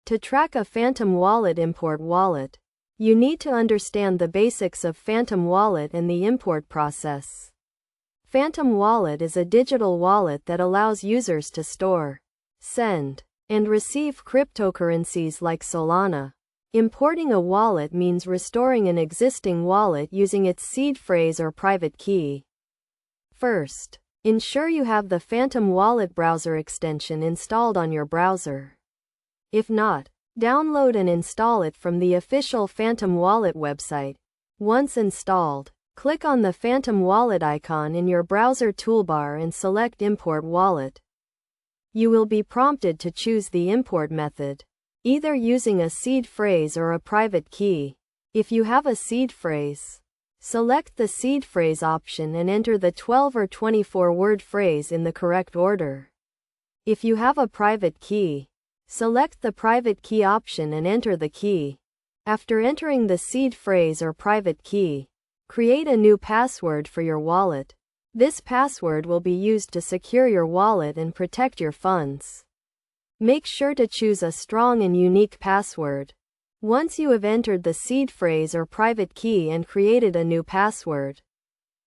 To track a Phantom Wallet import wallet, you need to understand the basics of Phantom Wallet and the import process. Phantom Wallet is a digital wallet that allows users to store, send, and receive cryptocurrencies like Solana. Importing a wallet means restoring an existing wallet using its seed phrase or private key. First, ensure you have the Phantom Wallet browser extension installed on your browser. If not, download and install it from the official Phantom Wallet website. Once installed, click on the Phantom Wallet icon in your browser toolbar and select Import Wallet. You will be prompted to choose the import method, either using a seed phrase or a private key. If you have a seed phrase, select the seed phrase option and enter the 12 or 24-word phrase in the correct order. If you have a private key, select the private key option and enter the key. After entering the seed phrase or private key, create a new password for your wallet. This password will be used to secure your wallet and protect your funds. Make sure to choose a strong and unique password. Once you have entered the seed phrase or private key and created a new password,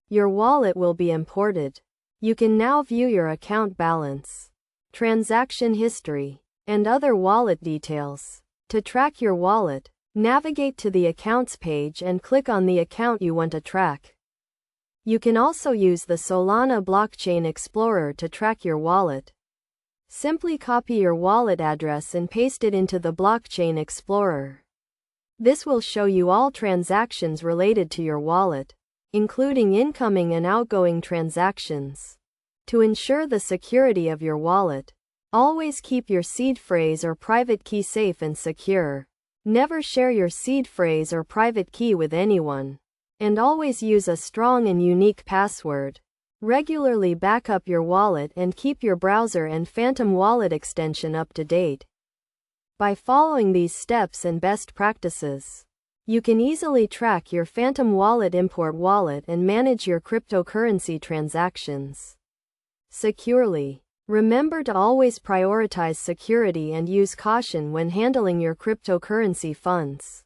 your wallet will be imported. You can now view your account balance, transaction history, and other wallet details. To track your wallet, navigate to the Accounts page and click on the account you want to track. You can also use the Solana Blockchain Explorer to track your wallet. Simply copy your wallet address and paste it into the Blockchain Explorer. This will show you all transactions related to your wallet, including incoming and outgoing transactions. To ensure the security of your wallet, always keep your seed phrase or private key safe and secure. Never share your seed phrase or private key with anyone. And always use a strong and unique password. Regularly back up your wallet and keep your browser and Phantom Wallet extension up to date. By following these steps and best practices, you can easily track your Phantom Wallet import wallet and manage your cryptocurrency transactions securely. Remember to always prioritize security and use caution when handling your cryptocurrency funds.